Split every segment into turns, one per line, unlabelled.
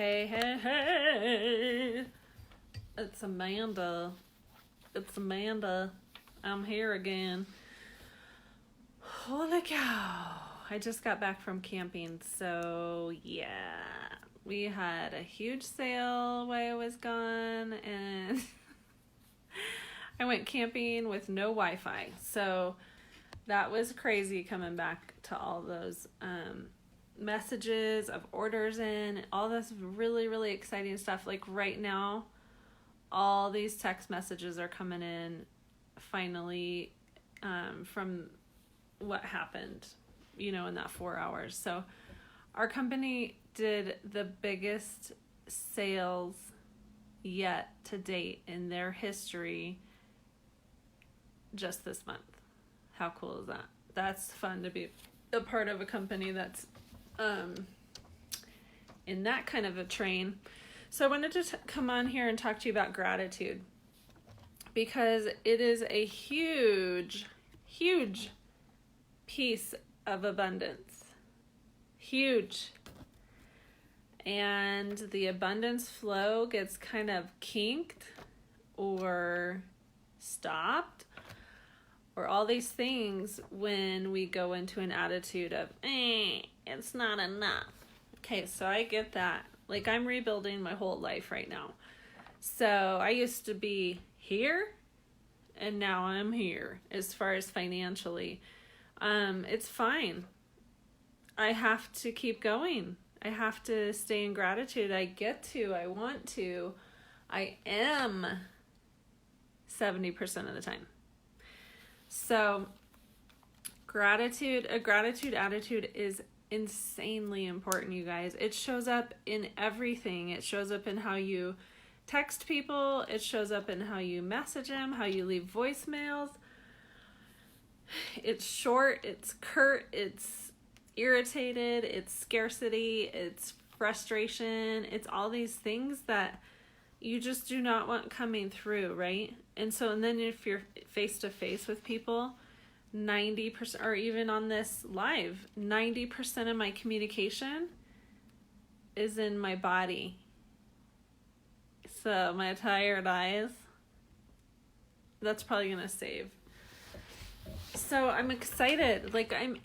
Hey, hey, hey. It's Amanda. I'm here again. Holy cow. I just got back from camping, so yeah. We had a huge sale while I was gone, and I went camping with no Wi-Fi. So that was crazy coming back to all those messages of orders in, all this really, really exciting stuff. Like right now, all these text messages are coming in finally from what happened, in that 4 hours. So our company did the biggest sales yet to date in their history just this month. How cool is that? That's fun to be a part of a company that's in that kind of a train. So I wanted to come on here and talk to you about gratitude, because it is a huge, huge piece of abundance. Huge. And the abundance flow gets kind of kinked or stopped or all these things when we go into an attitude of, it's not enough. Okay, so I get that. Like, I'm rebuilding my whole life right now. So I used to be here, and now I'm here as far as financially. It's fine. I have to keep going. I have to stay in gratitude. I want to. I am 70% of the time. So a gratitude attitude is insanely important, you guys. It shows up in everything. It shows up in how you text people. It shows up in how you message them, how you leave voicemails. It's short, it's curt, it's irritated, it's scarcity, it's frustration. It's all these things that you just do not want coming through, right? And then if you're face to face with people, 90%, or even on this live, 90% of my communication is in my body. So my tired eyes, that's probably going to save. So I'm excited. I'm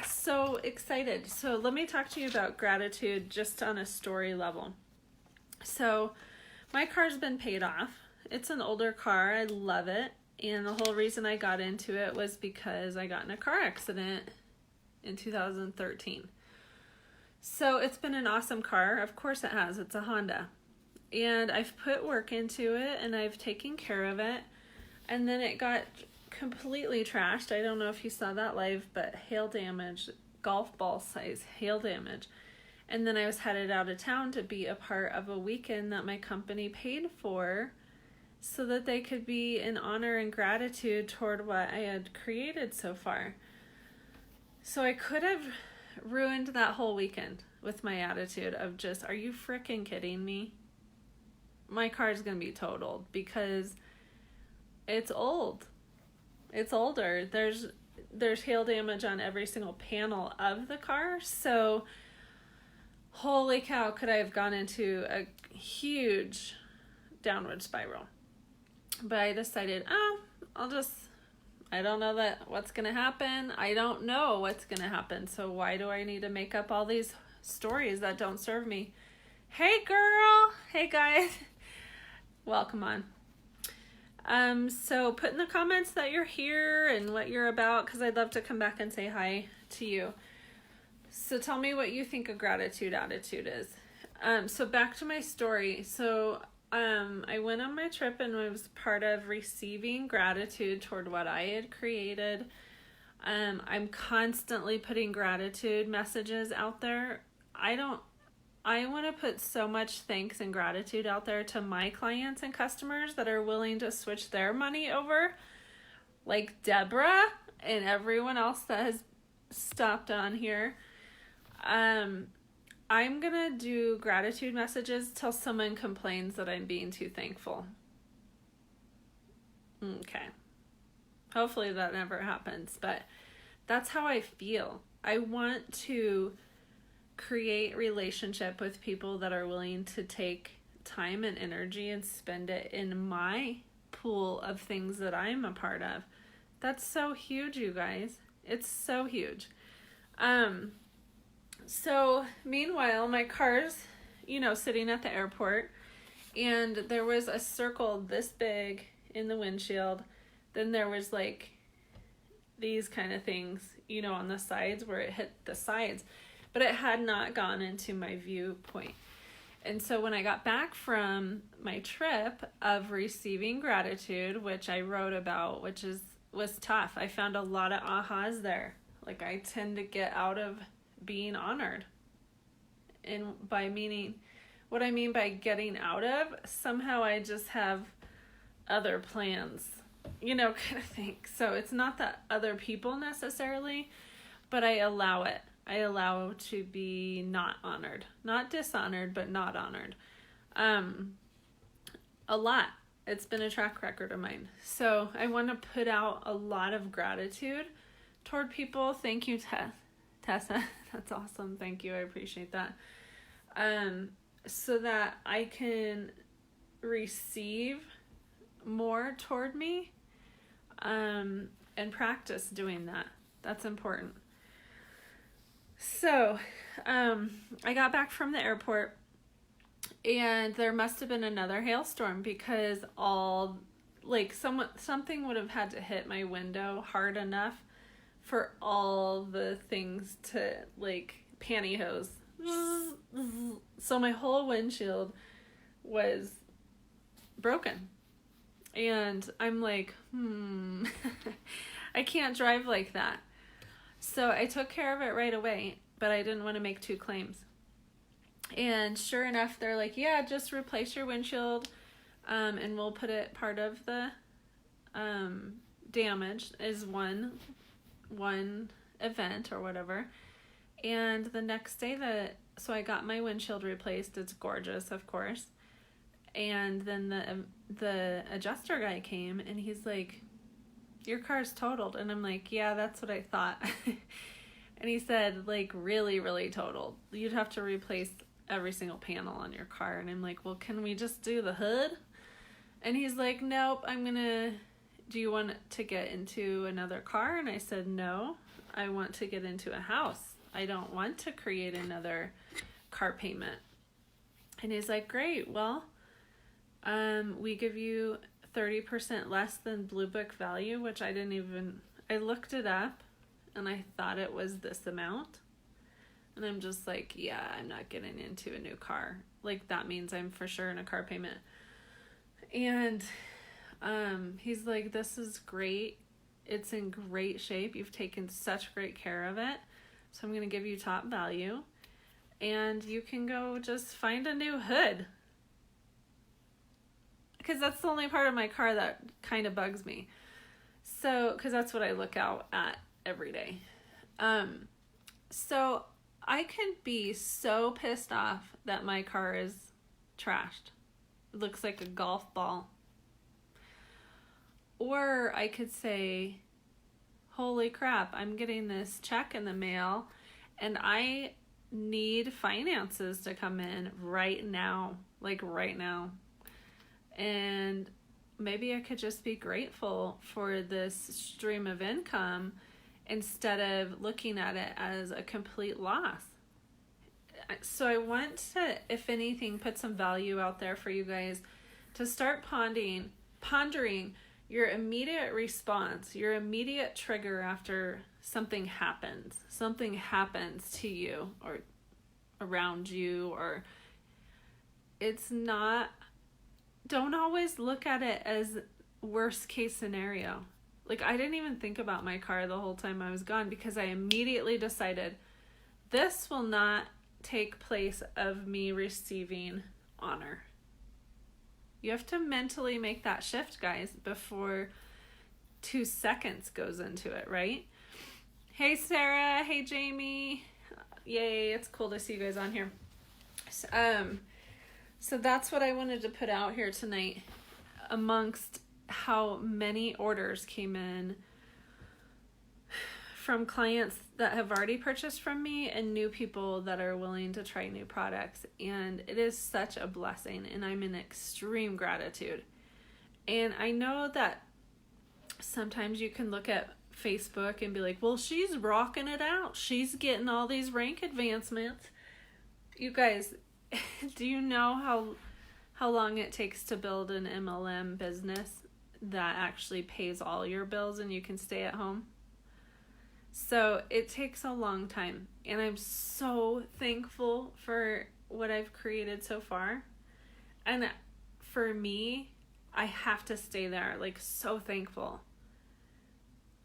so excited. So let me talk to you about gratitude just on a story level. So my car's been paid off. It's an older car. I love it. And the whole reason I got into it was because I got in a car accident in 2013. So it's been an awesome car. Of course it has. It's a Honda. And I've put work into it, and I've taken care of it. And then it got completely trashed. I don't know if you saw that live, but hail damage, golf ball size hail damage. And then I was headed out of town to be a part of a weekend that my company paid for, so that they could be in honor and gratitude toward what I had created so far. So I could have ruined that whole weekend with my attitude of just, are you freaking kidding me? My car's going to be totaled because it's old. It's older. There's hail damage on every single panel of the car. So holy cow, could I have gone into a huge downward spiral. But I decided, I don't know what's going to happen. I don't know what's going to happen. So why do I need to make up all these stories that don't serve me? Hey girl. Hey guys. Welcome on. So put in the comments that you're here and what you're about, because I'd love to come back and say hi to you. So tell me what you think a gratitude attitude is. So back to my story. So I went on my trip and I was part of receiving gratitude toward what I had created. I'm constantly putting gratitude messages out there. I want to put so much thanks and gratitude out there to my clients and customers that are willing to switch their money over, like Deborah and everyone else that has stopped on here. I'm going to do gratitude messages till someone complains that I'm being too thankful. Okay. Hopefully that never happens, but that's how I feel. I want to create relationship with people that are willing to take time and energy and spend it in my pool of things that I'm a part of. That's so huge, you guys. It's so huge. So meanwhile, my car's, sitting at the airport, and there was a circle this big in the windshield. Then there was like these kind of things, on the sides where it hit the sides, but it had not gone into my viewpoint. And so when I got back from my trip of receiving gratitude, which I wrote about, was tough. I found a lot of ahas there. Like, I tend to get out of being honored. And what I mean by getting out of, somehow I just have other plans, kind of thing. So it's not that other people necessarily, but I allow it. I allow to be not honored, not dishonored, but not honored. A lot. It's been a track record of mine. So I want to put out a lot of gratitude toward people. Thank you, Tessa. That's awesome. Thank you. I appreciate that. So that I can receive more toward me, and practice doing that. That's important. So, I got back from the airport, and there must have been another hailstorm, because something would have had to hit my window hard enough for all the things to, pantyhose. So my whole windshield was broken. And I'm like, I can't drive like that. So I took care of it right away, but I didn't want to make 2 claims. And sure enough, they're like, yeah, just replace your windshield, and we'll put it part of the damage is one event or whatever. And the next day so I got my windshield replaced. It's gorgeous, of course. And then the adjuster guy came, and he's like, your car's totaled. And I'm like, yeah, that's what I thought. And he said, really, really totaled. You'd have to replace every single panel on your car. And I'm like, well, can we just do the hood? And he's like, nope, do you want to get into another car? And I said, no, I want to get into a house. I don't want to create another car payment. And he's like, great, well, we give you 30% less than Blue Book value, which I looked it up, and I thought it was this amount. And I'm just like, yeah, I'm not getting into a new car. That means I'm for sure in a car payment. And he's like, this is great. It's in great shape. You've taken such great care of it. So I'm going to give you top value. And you can go just find a new hood. Because that's the only part of my car that kind of bugs me. So, because that's what I look out at every day. So I can be so pissed off that my car is trashed. It looks like a golf ball. Or I could say, holy crap, I'm getting this check in the mail, and I need finances to come in right now. Right now. And maybe I could just be grateful for this stream of income instead of looking at it as a complete loss. So I want to, if anything, put some value out there for you guys to start pondering your immediate response, your immediate trigger after something happens to you or around you, or don't always look at it as worst case scenario. I didn't even think about my car the whole time I was gone, because I immediately decided this will not take place of me receiving honor. You have to mentally make that shift, guys, before 2 seconds goes into it, right? Hey, Sarah. Hey, Jamie. Yay, it's cool to see you guys on here. So that's what I wanted to put out here tonight, amongst how many orders came in from clients that have already purchased from me and new people that are willing to try new products. And it is such a blessing, and I'm in extreme gratitude. And I know that sometimes you can look at Facebook and be like, well, she's rocking it out. She's getting all these rank advancements. You guys, do you know how long it takes to build an MLM business that actually pays all your bills and you can stay at home? So it takes a long time, and I'm so thankful for what I've created so far. And for me, I have to stay there, like, so thankful.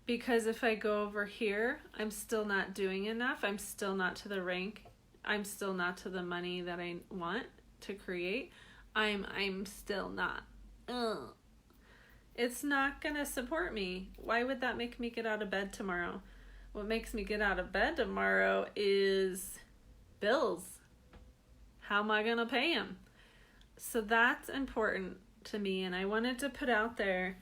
Because if I go over here, I'm still not doing enough. I'm still not to the rank. I'm still not to the money that I want to create. I'm still not. It's not going to support me. Why would that make me get out of bed tomorrow? What makes me get out of bed tomorrow is bills. How am I going to pay them? So that's important to me, and I wanted to put out there,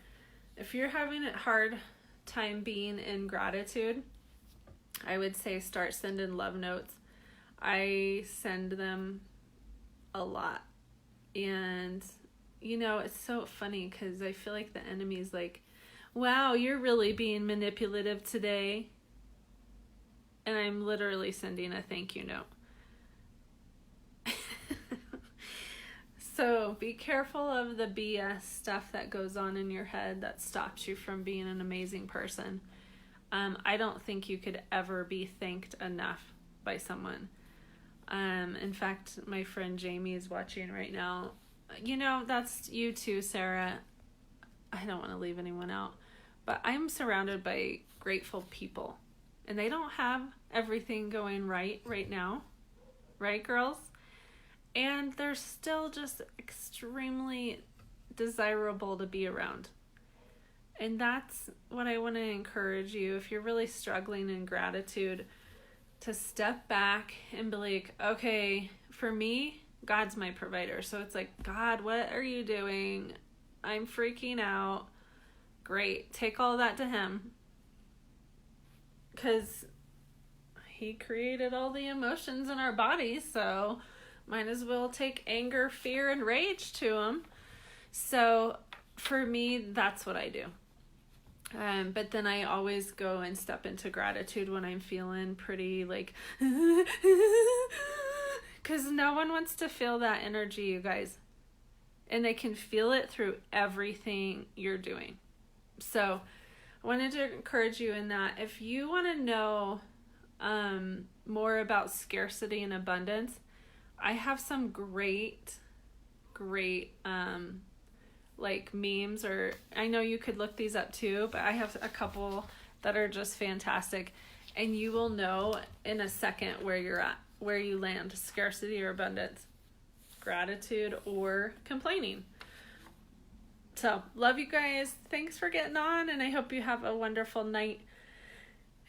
if you're having a hard time being in gratitude, I would say start sending love notes. I send them a lot. And, it's so funny because I feel like the enemy's like, wow, you're really being manipulative today. And I'm literally sending a thank you note. So be careful of the BS stuff that goes on in your head that stops you from being an amazing person. I don't think you could ever be thanked enough by someone. In fact, my friend Jamie is watching right now. That's you too, Sarah. I don't want to leave anyone out, but I'm surrounded by grateful people, and they don't have everything going right now. Right, girls? And they're still just extremely desirable to be around. And that's what I want to encourage you, if you're really struggling in gratitude, to step back and be like, okay, for me, God's my provider. So it's like, God, what are you doing? I'm freaking out. Great. Take all that to him. Because he created all the emotions in our bodies, so might as well take anger, fear, and rage to him. So for me, that's what I do. But then I always go and step into gratitude when I'm feeling pretty like, because no one wants to feel that energy, you guys. And they can feel it through everything you're doing. So I wanted to encourage you in that. If you want to know more about scarcity and abundance, I have some great like memes, or I know you could look these up too, but I have a couple that are just fantastic, and you will know in a second where you're at, where you land, scarcity or abundance, gratitude or complaining. So love you guys. Thanks for getting on, and I hope you have a wonderful night.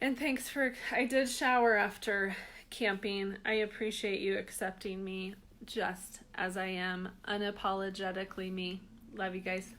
And thanks I did shower after camping. I appreciate you accepting me just as I am, unapologetically me. Love you guys.